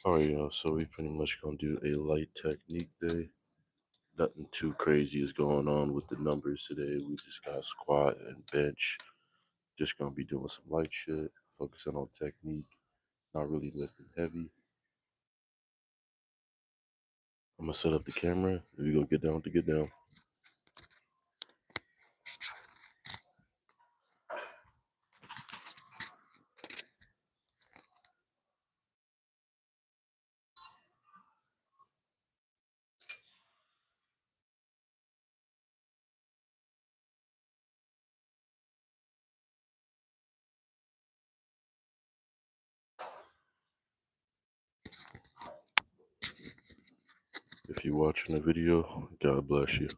Alright, y'all, so we pretty much gonna do a light technique day. Nothing too crazy is going on with the numbers today. We just got squat and bench. Just gonna be doing some light shit, focusing on technique, not really lifting heavy. I'm gonna set up the camera and we're gonna get down to get down. If you're watching the video, God bless you.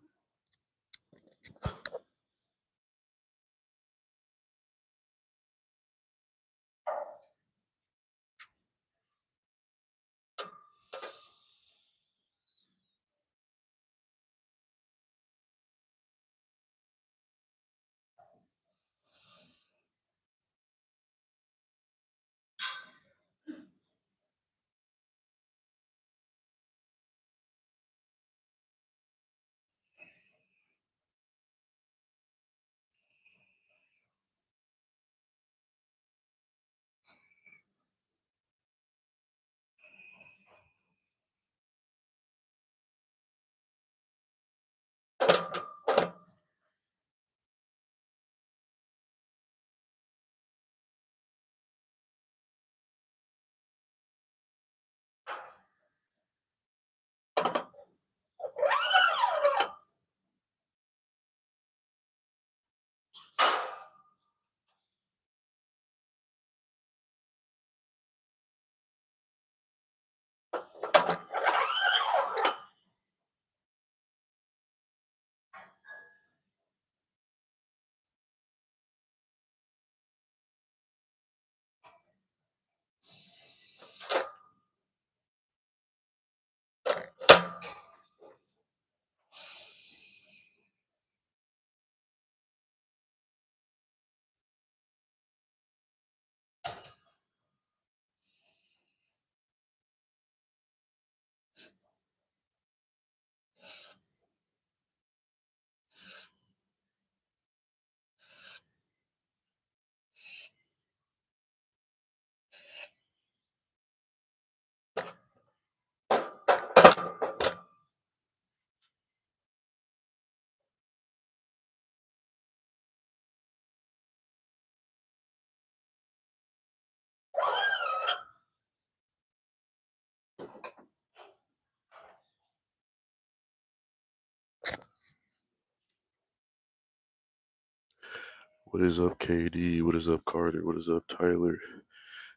What is up, KD? What is up, Carter? What is up, Tyler?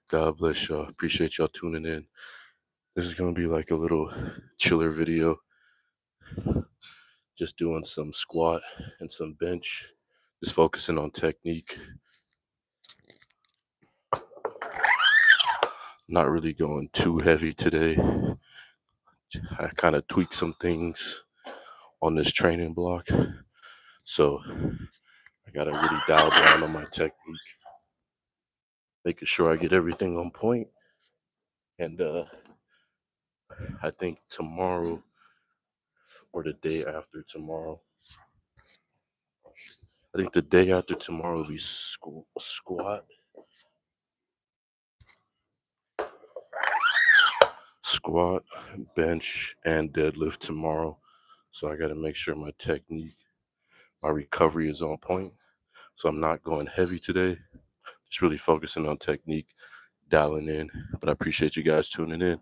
God bless y'all. Appreciate y'all tuning in. This is gonna be like a little chiller video. Just doing some squat and some bench. Just focusing on technique. Not really going too heavy today. I kind of tweaked some things on this training block. So I got to really dial down on my technique, making sure I get everything on point. And I think tomorrow or the day after tomorrow, I think the day after tomorrow will be squat, bench, and deadlift tomorrow. So I got to make sure my technique, my recovery is on point. So I'm not going heavy today, just really focusing on technique, dialing in. But I appreciate you guys tuning in.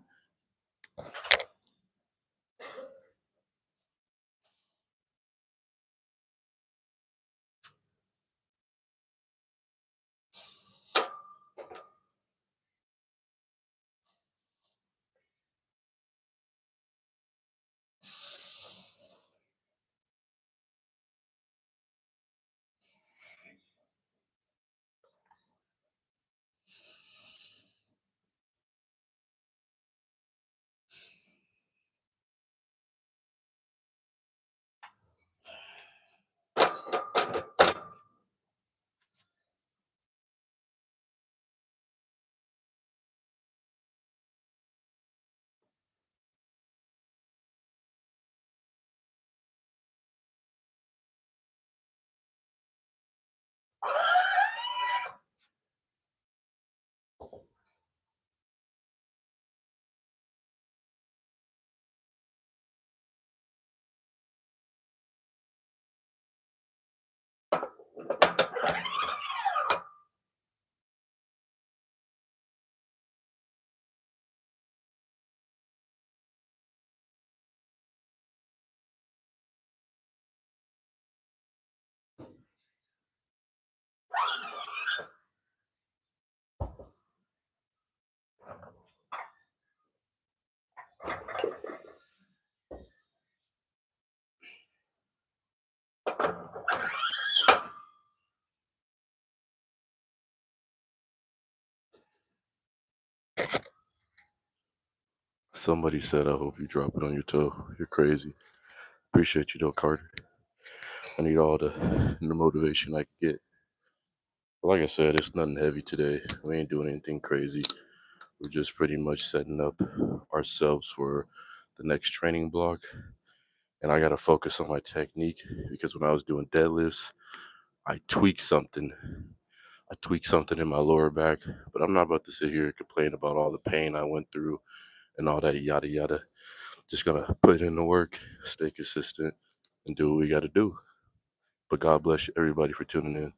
Somebody said, I hope you drop it on your toe. You're crazy. Appreciate you though, Carter. I need all the motivation I can get. But like I said, it's nothing heavy today. We ain't doing anything crazy. We're just pretty much setting up ourselves for the next training block. And I got to focus on my technique because when I was doing deadlifts, I tweaked something. I tweaked something in my lower back, but I'm not about to sit here and complain about all the pain I went through and all that yada yada. Just gonna put in the work, stay consistent, and do what we got to do. But God bless everybody for tuning in.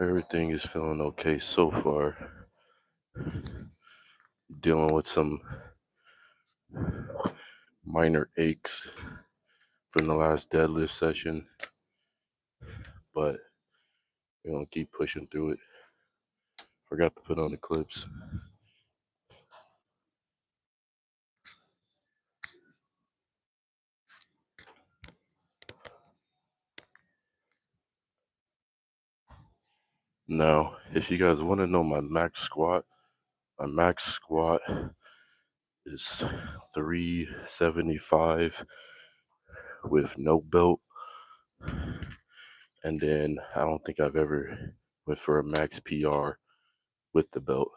Everything is feeling okay so far. Dealing with some minor aches from the last deadlift session, but we're gonna keep pushing through it. Forgot to put on the clips. Now, if you guys want to know my max squat is 375 with no belt. And then I don't think I've ever went for a max PR with the belt.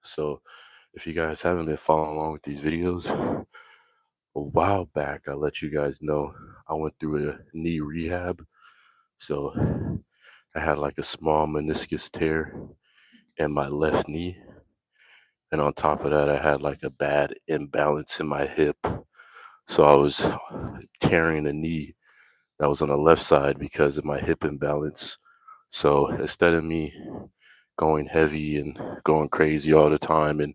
So if you guys haven't been following along with these videos, a while back I let you guys know I went through a knee rehab. So I had like a small meniscus tear in my left knee. And on top of that, I had like a bad imbalance in my hip. So I was tearing a knee that was on the left side because of my hip imbalance. So instead of me going heavy and going crazy all the time and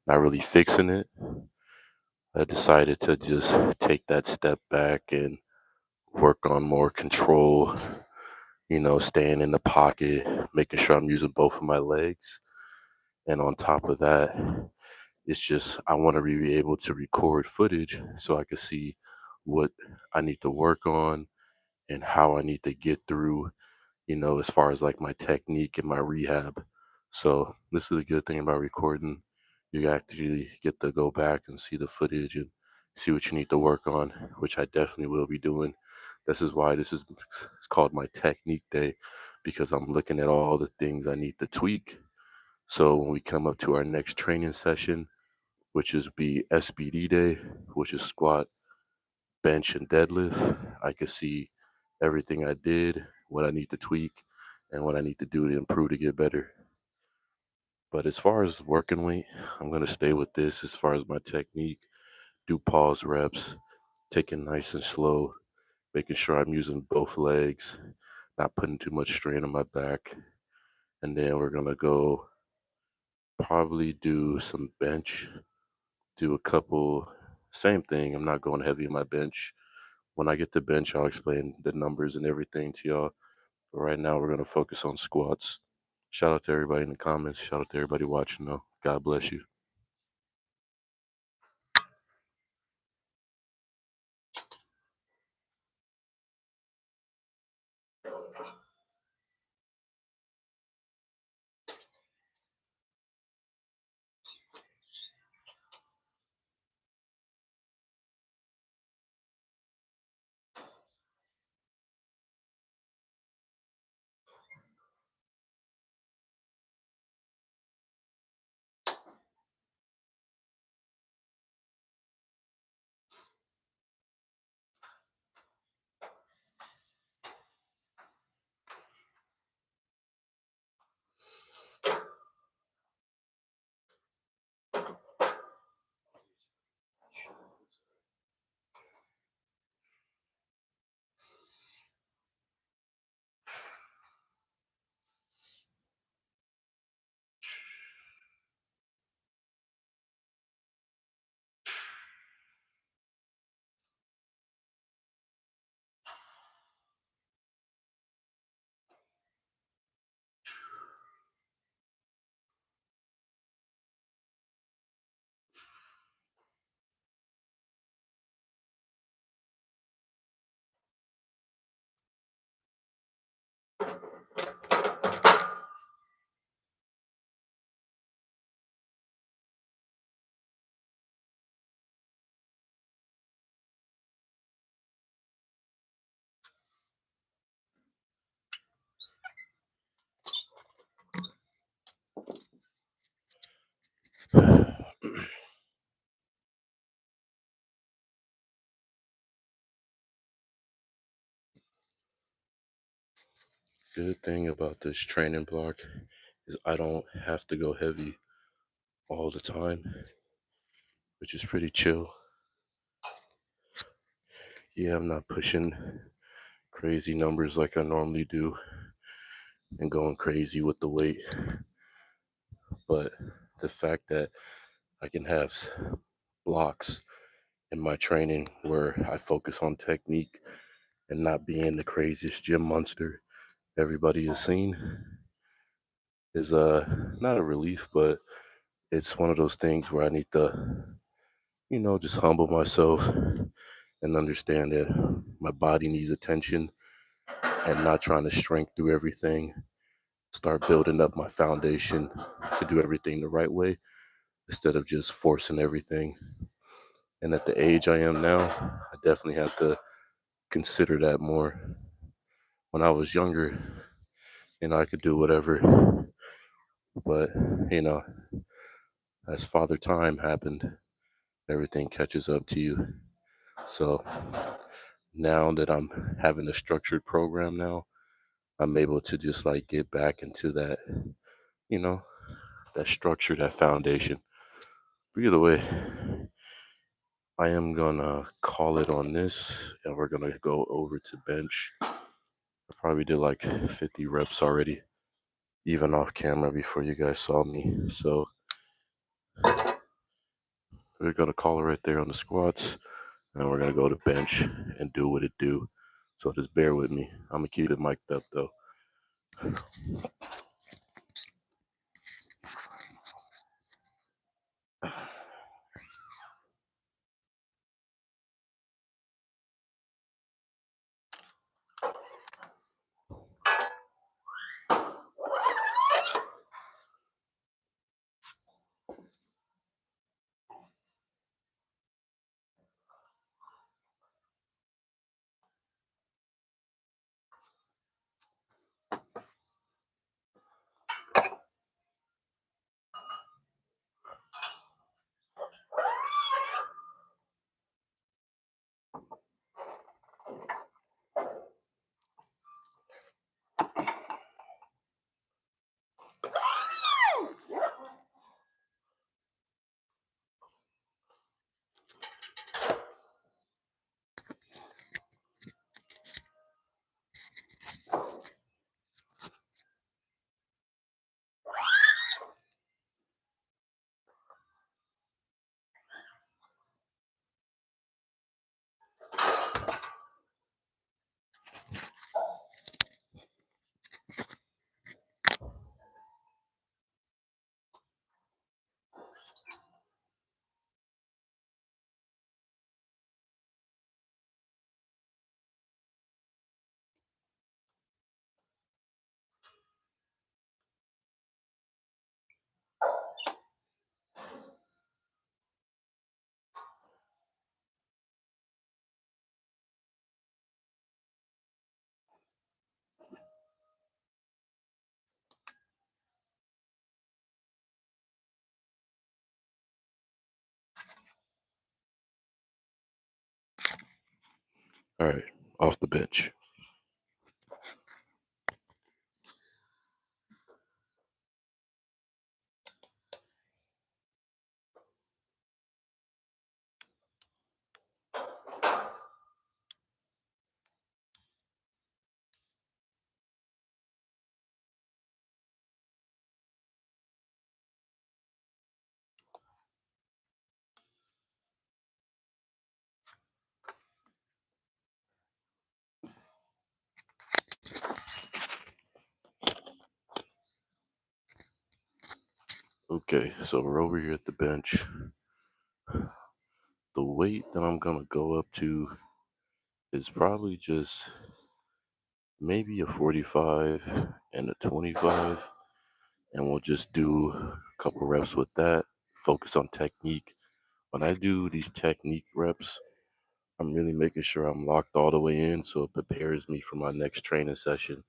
not really fixing it, I decided to just take that step back and work on more control staying in the pocket, making sure I'm using both of my legs. And on top of that, it's just I want to be able to record footage so I can see what I need to work on and how I need to get through, as far as like my technique and my rehab. So this is a good thing about recording. You actually get to go back and see the footage and see what you need to work on, which I definitely will be doing. This is why this is it's called my technique day, because I'm looking at all the things I need to tweak. So when we come up to our next training session, which is be SBD day, which is squat, bench, and deadlift, I can see everything I did, what I need to tweak, and what I need to do to improve to get better. But as far as working weight, I'm going to stay with this as far as my technique. Do pause reps, take it nice and slow, making sure I'm using both legs, not putting too much strain on my back. And then we're going to go probably do some bench, do a couple, same thing. I'm not going heavy on my bench. When I get to bench, I'll explain the numbers and everything to y'all. But right now, we're going to focus on squats. Shout out to everybody in the comments. Shout out to everybody watching, though. God bless you. Good thing about this training block is I don't have to go heavy all the time, which is pretty chill. Yeah, I'm not pushing crazy numbers like I normally do and going crazy with the weight. But the fact that I can have blocks in my training where I focus on technique and not being the craziest gym monster everybody has seen is not a relief, but it's one of those things where I need to, just humble myself and understand that my body needs attention and not trying to shrink through everything. Start building up my foundation to do everything the right way instead of just forcing everything. And at the age I am now, I definitely have to consider that more. When I was younger, I could do whatever, but you know, as father time happened, everything catches up to you. So now that I'm having a structured program now, I'm able to just like get back into that, you know, that structure, that foundation. But either way, I am gonna call it on this and we're gonna go over to bench. I probably did like 50 reps already, even off camera before you guys saw me. So we're gonna call it right there on the squats and we're gonna go to bench and do what it do. So just bear with me. I'm gonna keep it mic'd up though. All right, off the bench. Okay, so we're over here at the bench. The weight that I'm gonna go up to is probably just maybe a 45 and a 25, and we'll just do a couple reps with that. Focus on technique. When I do these technique reps, I'm really making sure I'm locked all the way in so it prepares me for my next training session.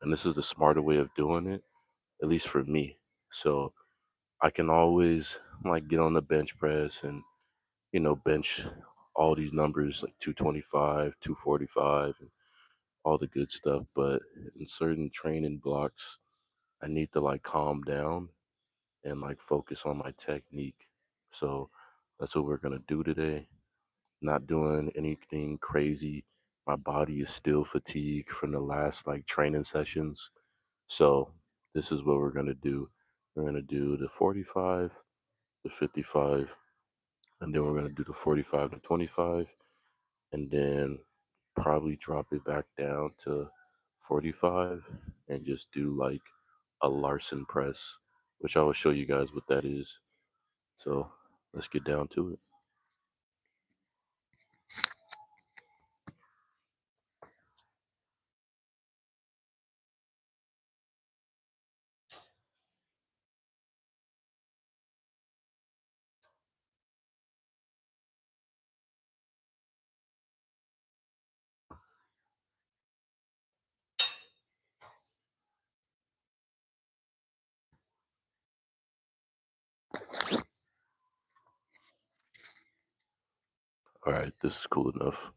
And this is the smarter way of doing it, at least for me. So I can always like get on the bench press and bench all these numbers like 225, 245, and all the good stuff. But in certain training blocks, I need to like calm down and like focus on my technique. So that's what we're gonna do today. Not doing anything crazy. My body is still fatigued from the last like training sessions. So this is what we're gonna do. We're gonna do the 45, the 55, and then we're gonna do the 45 to 25, and then probably drop it back down to 45 and just do like a Larson press, which I will show you guys what that is. So let's get down to it. All right, this is cool enough.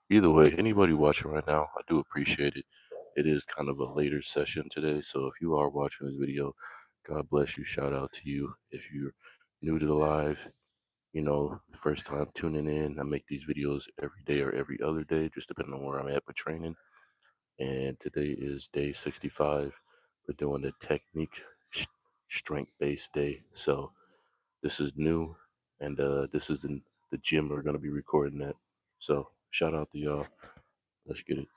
Either way, anybody watching right now, I do appreciate it. It is kind of a later session today, so if you are watching this video, God bless you. Shout out to you. If you're new to the live, first time tuning in, I make these videos every day or every other day, just depending on where I'm at with training. And today is day 65. We're doing the technique strength based day. So this is new, and this is in the gym we're going to be recording at. So shout out to y'all. Let's get it.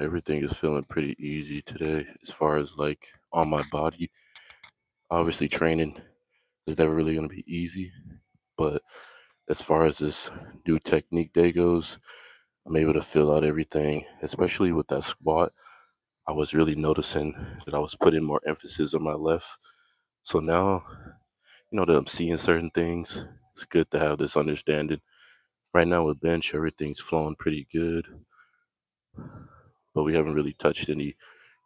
Everything is feeling pretty easy today as far as like on my body. Obviously, training is never really going to be easy, but as far as this new technique day goes, I'm able to fill out everything, especially with that squat. I was really noticing that I was putting more emphasis on my left. So now, that I'm seeing certain things, it's good to have this understanding. Right now with bench, everything's flowing pretty good, but we haven't really touched any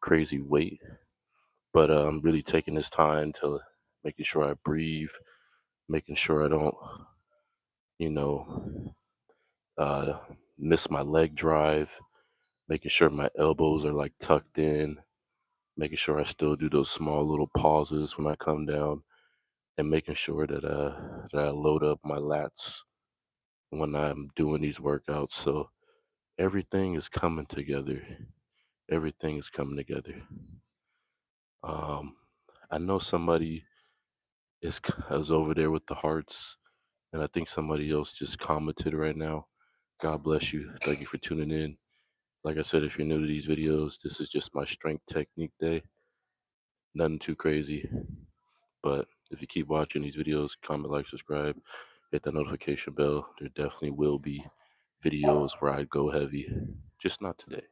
crazy weight. But I'm really taking this time to making sure I breathe, making sure I don't, you know, uh, miss my leg drive, making sure my elbows are like tucked in, making sure I still do those small little pauses when I come down, and making sure that I load up my lats when I'm doing these workouts. So everything is coming together. Everything is coming together. Um, I know somebody is over there with the hearts, and I think somebody else just commented right now. God bless you. Thank you for tuning in. Like I said, if you're new to these videos, this is just my strength technique day. Nothing too crazy. But if you keep watching these videos, comment, like, subscribe, hit that notification bell. There definitely will be videos where I go heavy. Just not today.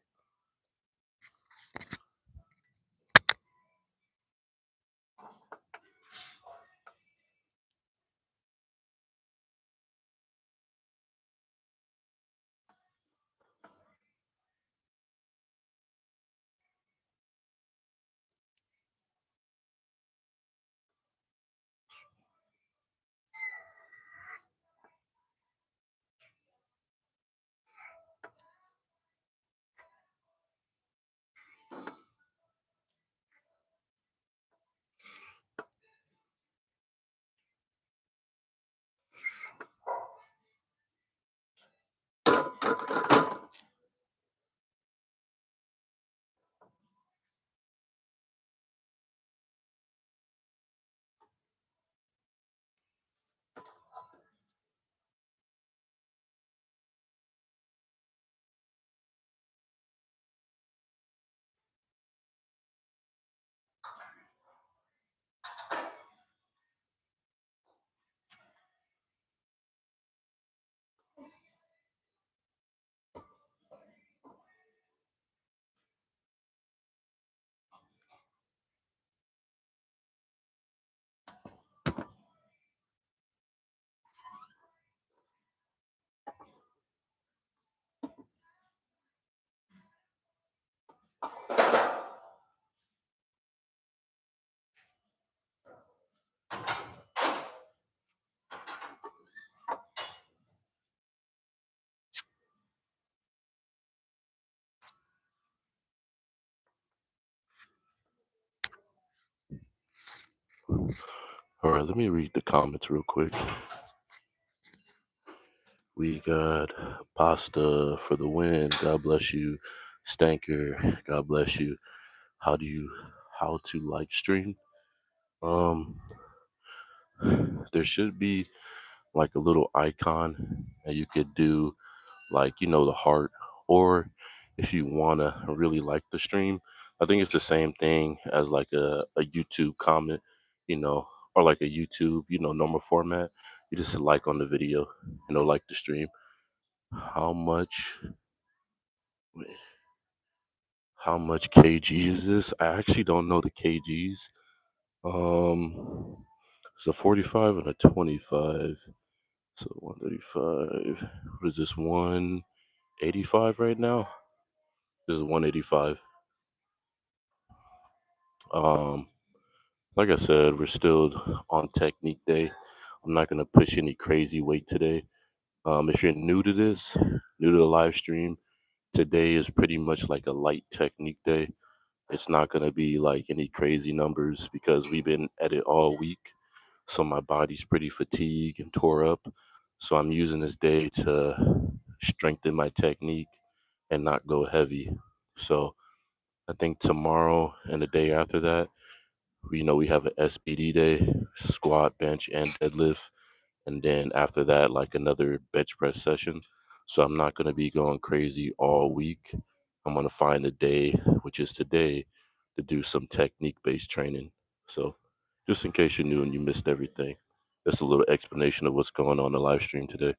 All right, let me read the comments real quick. We got Pasta for the win. God bless you. Stanker. God bless you. How to live stream? Um, there should be like a little icon that you could do, like the heart, or if you wanna really like the stream, I think it's the same thing as like a YouTube comment, you know, or like a YouTube, normal format. You just like on the video, like the stream. How much? wait, How much kg is this? I actually don't know the kgs. It's a 45 and a 25. So 135. What is this? 185 right now? This is 185. Um, like I said, we're still on technique day. I'm not gonna push any crazy weight today. If you're new to this, new to the live stream, today is pretty much like a light technique day. It's not gonna be like any crazy numbers because we've been at it all week. So my body's pretty fatigued and tore up. So I'm using this day to strengthen my technique and not go heavy. So I think tomorrow and the day after that, we have an SBD day, squat, bench, and deadlift. and then after that, like another bench press session. So I'm not going to be going crazy all week. I'm going to find a day, which is today, to do some technique based training. So just in case you're new and you missed everything, that's a little explanation of what's going on in the live stream today.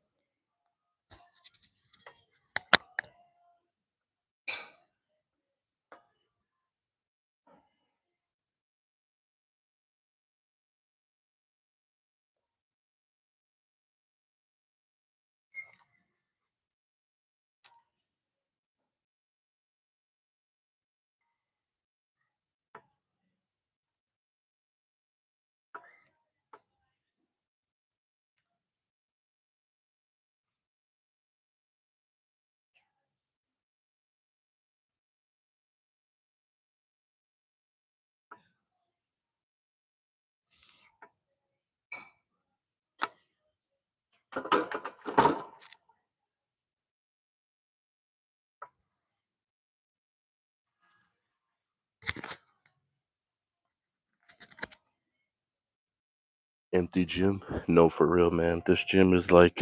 Empty gym? No, for real, man. This gym is like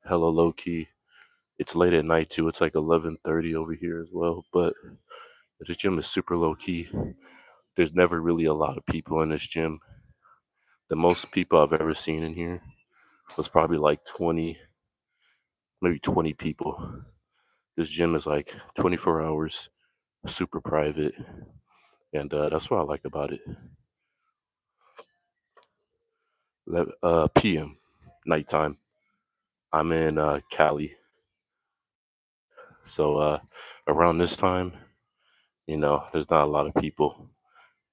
hella low key. It's late at night too. It's like 11:30 over here as well. But this gym is super low key. There's never really a lot of people in this gym. The most people I've ever seen in here was probably like 20, maybe 20 people. This gym is like 24 hours, super private, and that's what I like about it. PM, nighttime. I'm in Cali, so around this time, there's not a lot of people.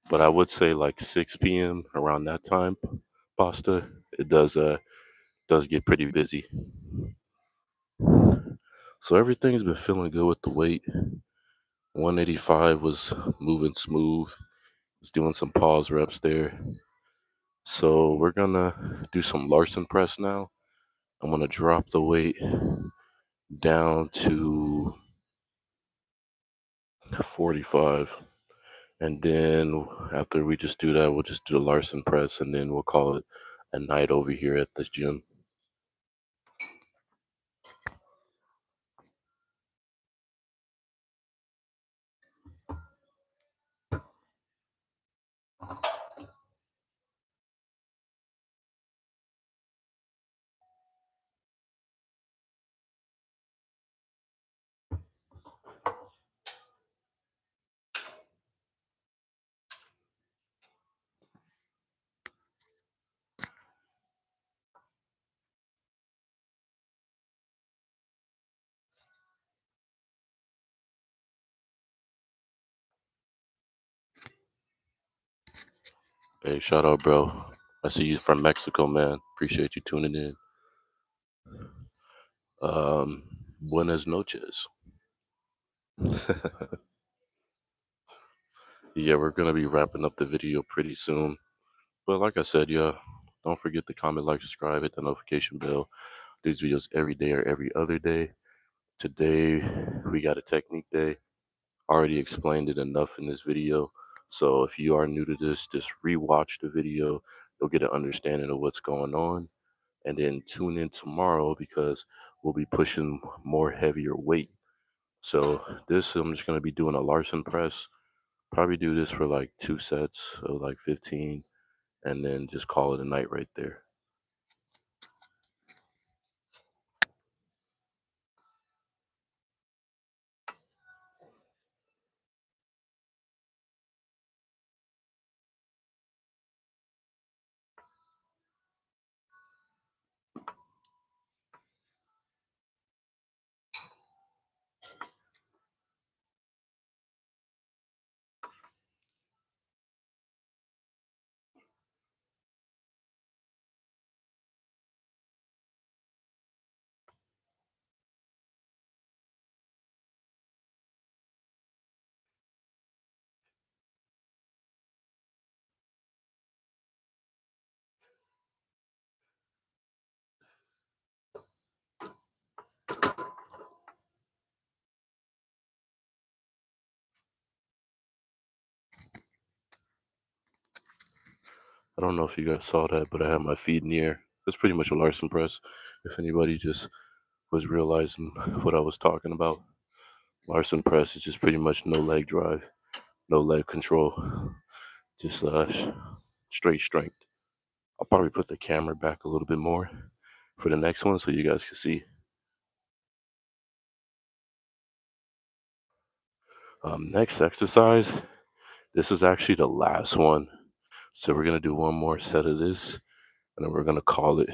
But I would say like 6 p.m. around that time, pasta, it does get pretty busy. So everything's been feeling good with the weight. 185 was moving smooth. Was doing some pause reps there. So we're gonna do some Larson press now. I'm gonna drop the weight down to 45. And then after we just do that, we'll just do the Larson press and then we'll call it a night over here at this gym. Hey, shout out, bro. I see you from Mexico, man. Appreciate you tuning in. Buenas noches. Yeah, we're gonna be wrapping up the video pretty soon. But like I said, yeah, don't forget to comment, like, subscribe, hit the notification bell. These videos every day or every other day. Today we got a technique day. Already explained it enough in this video. So if you are new to this, just rewatch the video. You'll get an understanding of what's going on. And then tune in tomorrow because we'll be pushing more heavier weight. So this, I'm just going to be doing a Larson press. Probably do this for like 2 sets of like 15 and then just call it a night right there. I don't know if you guys saw that, but I have my feet in the air. That's pretty much a Larson press. If anybody just was realizing what I was talking about, Larson press is just pretty much no leg drive, no leg control, just straight strength. I'll probably put the camera back a little bit more for the next one so you guys can see. Next exercise, this is actually the last one. So we're gonna do one more set of this, and then we're gonna call it.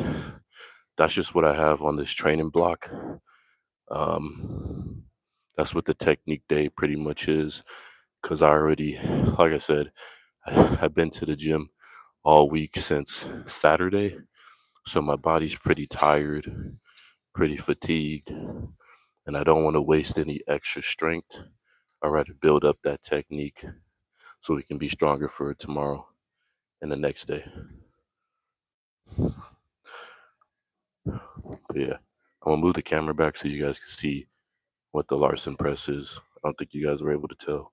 That's just what I have on this training block. Um, that's what the technique day pretty much is. Cause I already, like I said, I've been to the gym all week since Saturday, so my body's pretty tired, pretty fatigued, and I don't want to waste any extra strength. I'd rather build up that technique so we can be stronger for tomorrow and the next day. But yeah, I'm gonna move the camera back so you guys can see what the Larson press is. I don't think you guys were able to tell.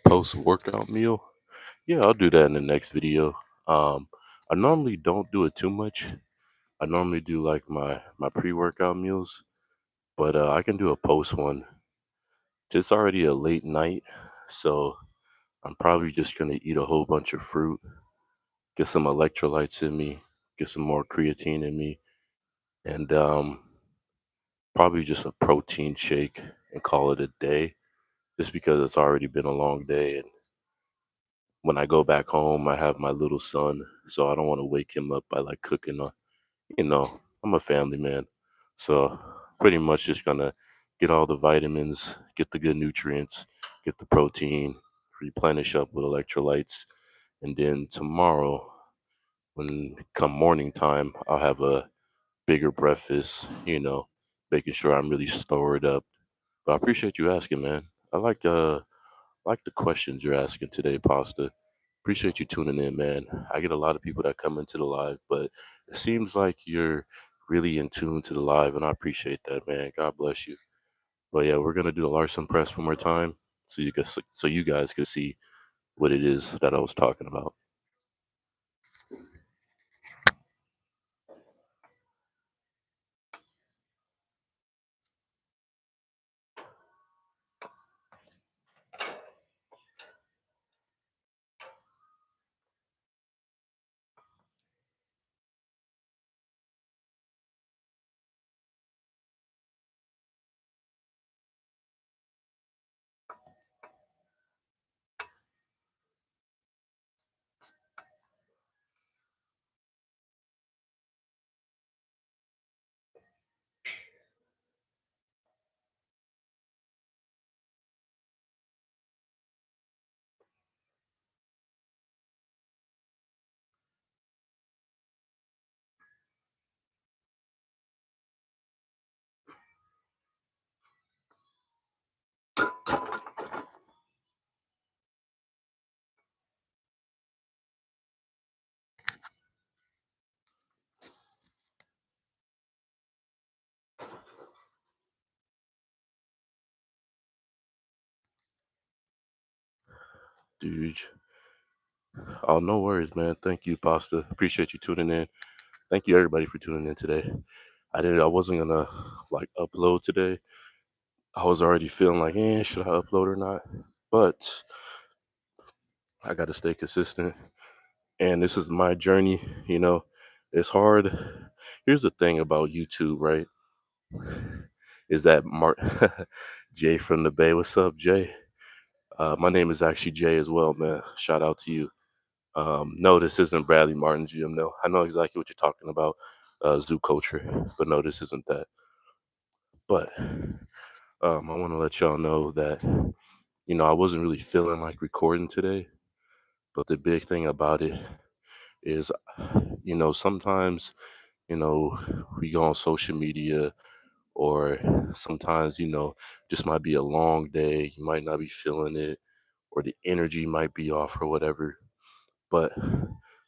Post workout meal. Yeah, I'll do that in the next video. I normally don't do it too much. I normally do like my pre-workout meals, but I can do a post one. It's already a late night, so I'm probably just gonna eat a whole bunch of fruit, get some electrolytes in me, get some more creatine in me, and probably just a protein shake and call it a day. Just because it's already been a long day, and when I go back home, I have my little son, so I don't want to wake him up by like cooking. I'm a family man, so pretty much just gonna get all the vitamins, get the good nutrients, get the protein, replenish up with electrolytes, and then tomorrow, when come morning time, I'll have a bigger breakfast. Making sure I'm really stored up. But I appreciate you asking, man. I like the questions you're asking today, Pasta. Appreciate you tuning in, man. I get a lot of people that come into the live, but it seems like you're really in tune to the live, and I appreciate that, man. God bless you. But yeah, we're gonna do the Larson press one more time, so you guys can see what it is that I was talking about. Dude, oh no worries, man. Thank you, Pasta. Appreciate you tuning in. Thank you everybody for tuning in today. I wasn't gonna like upload today. I was already feeling like, should I upload or not? But I got to stay consistent. And this is my journey. You know, it's hard. Here's the thing about YouTube, right? Is that Mark Jay from the Bay? What's up, Jay? My name is actually Jay as well, man. Shout out to you. No, this isn't Bradley Martin Gym. No, I know exactly what you're talking about, zoo culture, but no, this isn't that. But I want to let y'all know that I wasn't really feeling like recording today. But the big thing about it is, sometimes, we go on social media or sometimes, just might be a long day. You might not be feeling it, or the energy might be off or whatever. But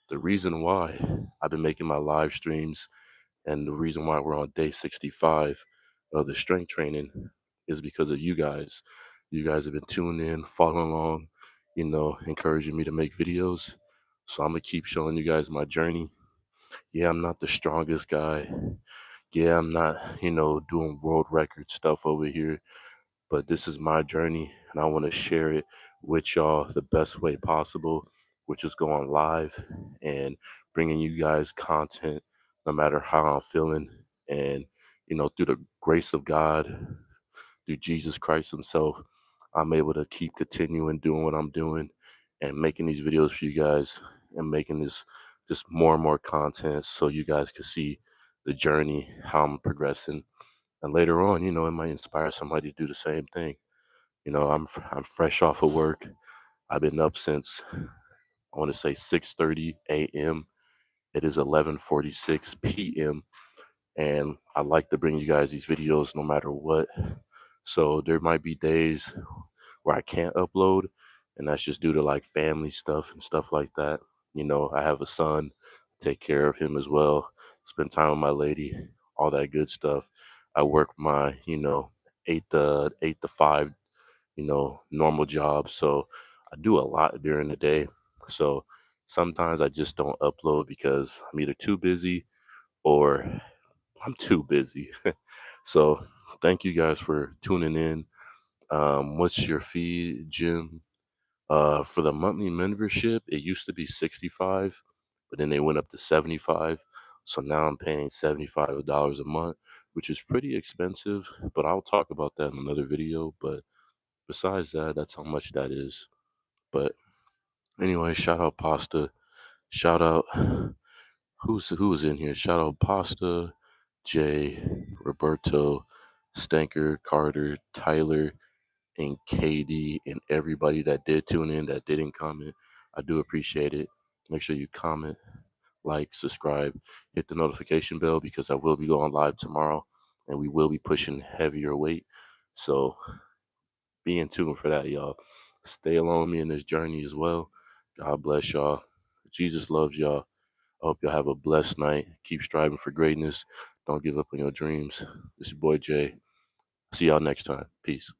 the reason why I've been making my live streams and the reason why we're on day 65 of the strength training is because of you guys. You guys have been tuning in, following along, encouraging me to make videos. So I'm going to keep showing you guys my journey. Yeah, I'm not the strongest guy. Yeah, I'm not, doing world record stuff over here, but this is my journey and I want to share it with y'all the best way possible, which is going live and bringing you guys content no matter how I'm feeling. And, through the grace of God, through Jesus Christ Himself, I'm able to keep continuing doing what I'm doing and making these videos for you guys and making this just more and more content so you guys can see the journey, how I'm progressing. And later on, it might inspire somebody to do the same thing. I'm fresh off of work. I've been up since I want to say 6:30 a.m. It is 11:46 p.m. and I like to bring you guys these videos no matter what. So there might be days where I can't upload, and that's just due to like family stuff and stuff like that. I have a son, take care of him as well, spend time with my lady, all that good stuff. I work my, 8 to 5, normal job. So I do a lot during the day. So sometimes I just don't upload because I'm either too busy or I'm too busy. So thank you guys for tuning in. What's your fee, Jim? For the monthly membership, it used to be 65, but then they went up to 75. So now I'm paying $75 a month, which is pretty expensive, but I'll talk about that in another video. But besides that, that's how much that is. But anyway, shout out Pasta. Shout out who was in here? Shout out Pasta, Jay, Roberto, Stanker, Carter, Tyler, and Katie, and everybody that did tune in that didn't comment. I do appreciate it. Make sure you comment, like, subscribe, hit the notification bell because I will be going live tomorrow and we will be pushing heavier weight. So be in tune for that, y'all. Stay along with me in this journey as well. God bless y'all. Jesus loves y'all. I hope y'all have a blessed night. Keep striving for greatness. Don't give up on your dreams. This is your boy Jay. See y'all next time. Peace.